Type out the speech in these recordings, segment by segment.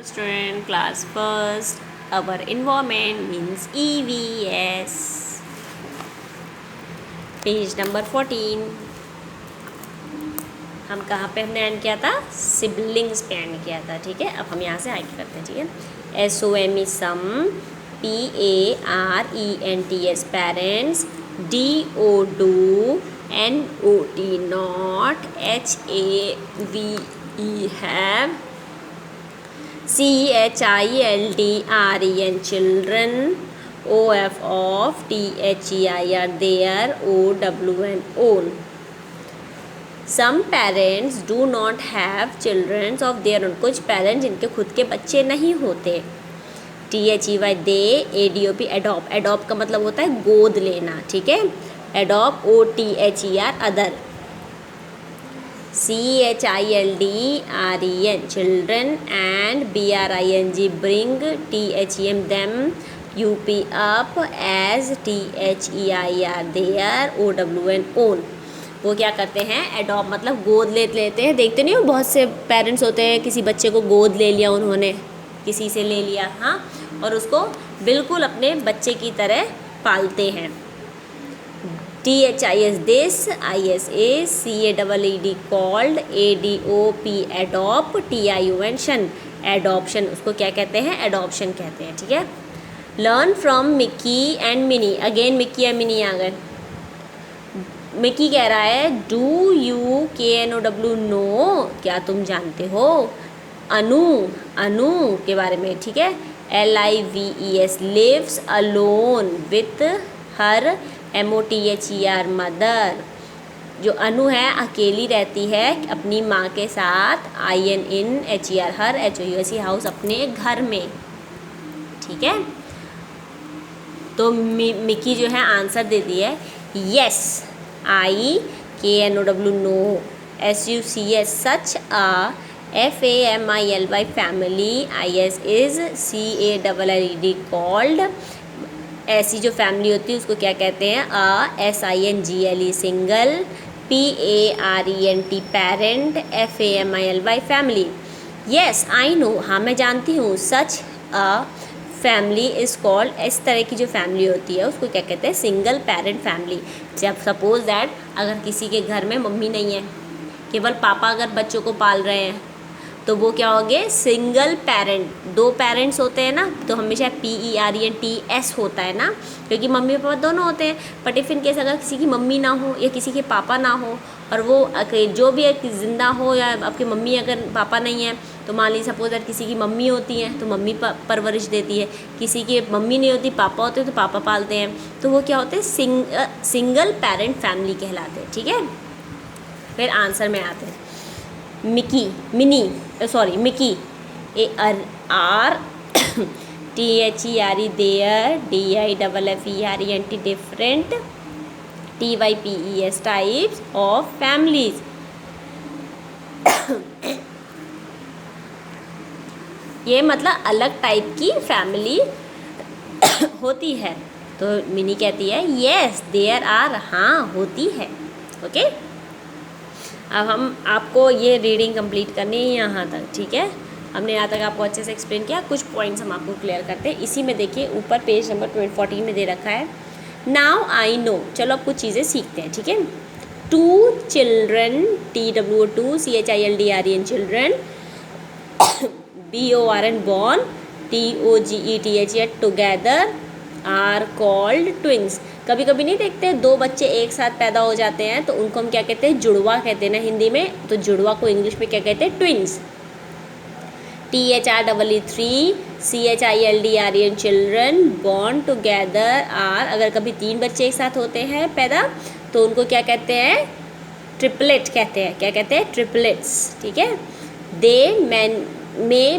Student class first. Our environment means EVS. Page number 14. हम कहाँ पे हमने एंड किया था? सिबलिंग्स पे एंड किया था. ठीक है, अब हम यहाँ से आगे करते हैं. ठीक है, SOME some, PARENTS parents, DO do, NOT not, HAVE have, CHILDREN children, OF of, THEIR their, OWN own. Some parents do not have children of their own. कुछ पेरेंट्स जिनके खुद के बच्चे नहीं होते. THEY they, ADOP adopt. adopt का मतलब होता है गोद लेना. ठीक है, adopt, OTHER other. CHILDREN children and BRING bring, THEM them, UP up, as THEIR their, OWN own. वो क्या करते हैं? एडॉप्ट मतलब गोद लेते हैं. देखते नहीं हो बहुत से पेरेंट्स होते हैं, किसी बच्चे को गोद ले लिया उन्होंने, किसी से ले लिया, हाँ, और उसको बिल्कुल अपने बच्चे की तरह पालते हैं. THIS this, ISA, CAEED called, ADOP adopt, TION शन, एडॉप्शन. उसको क्या कहते हैं? एडॉप्शन कहते हैं. ठीक है, learn from Mickey and Minnie. Again Mickey and Minnie आ गए. मिकी कह रहा है डू यू KNOW नो, क्या तुम जानते हो अनु के बारे में. ठीक है, LIVES lives alone with her, MOTHER mother. जो अनु है अकेली रहती है अपनी माँ के साथ, INHER हर, HOUSE हाउस अपने घर में. ठीक है, तो मिकी जो है आंसर दे दी है yes, KNOW know, SUCS such a, FAMILY family, IS is CAEED called. ऐसी जो फैमिली होती है उसको क्या कहते हैं? SINGLE single, PARENT parent, FAMILY family. Yes I know, हाँ मैं जानती हूँ. सच अ फैमिली इज़ कॉल्ड, इस तरह की जो फैमिली होती है उसको क्या कहते हैं? Single parent family. जब सपोज दैट अगर किसी के घर में मम्मी नहीं है, केवल पापा अगर बच्चों को पाल रहे हैं, तो वो क्या हो गए? Single parent. दो पेरेंट्स होते हैं ना, तो हमेशा PERENTS होता है ना, क्योंकि मम्मी पापा दोनों होते हैं. बट इफ़ इन केस अगर किसी की मम्मी ना हो या किसी के पापा ना हो, और वो जो भी एक ज़िंदा हो, या आपकी मम्मी अगर पापा नहीं है, तो मान लीजिए सपोज दैट किसी की मम्मी होती है तो मम्मी परवरिश देती है, किसी की मम्मी नहीं होती, पापा होते हैं तो पापा पालते हैं. तो वो क्या होते हैं? सिंगल पेरेंट फैमिली कहलाते हैं. ठीक है, फिर आंसर में आते हैं. Mickey Mickey, AR THERE there, DIFFERENT different, TYPES types of families. ये मतलब अलग टाइप की फैमिली होती है. तो मिनी कहती है यस देयर आर, हाँ होती है. ओके, अब हम आपको ये रीडिंग कंप्लीट करनी है यहाँ तक. ठीक है, हमने यहाँ तक आपको अच्छे से एक्सप्लेन किया. कुछ पॉइंट्स हम आपको क्लियर करते हैं. इसी में देखिए ऊपर पेज नंबर 14 में दे रखा है नाउ आई नो. चलो अब कुछ चीज़ें सीखते हैं. ठीक है, 2 children, TWO2, CHILDREN children, BORN born, TOGETHER together, are called twins. कभी कभी नहीं देखते दो बच्चे एक साथ पैदा हो जाते हैं तो उनको हम क्या कहते हैं? जुड़वा कहते हैं ना हिंदी में. तो जुड़वा को इंग्लिश में क्या कहते हैं? Twins. THREE3, CHILDREN children born together are. अगर कभी 3 बच्चे एक साथ होते हैं पैदा तो उनको क्या कहते हैं? ट्रिपलेट कहते हैं. क्या कहते हैं? ट्रिपलेट्स. ठीक है, दे मे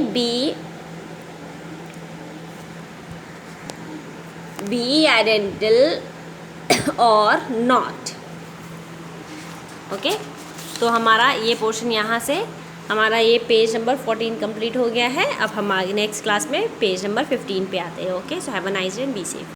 बी आइडेंटिकल और नॉट. ओके, तो हमारा ये पोर्शन यहाँ से, हमारा ये पेज नंबर 14 कंप्लीट हो गया है. अब हम आगे नेक्स्ट क्लास में पेज नंबर 15 पे आते हैं. Okay, so have a nice day and be safe.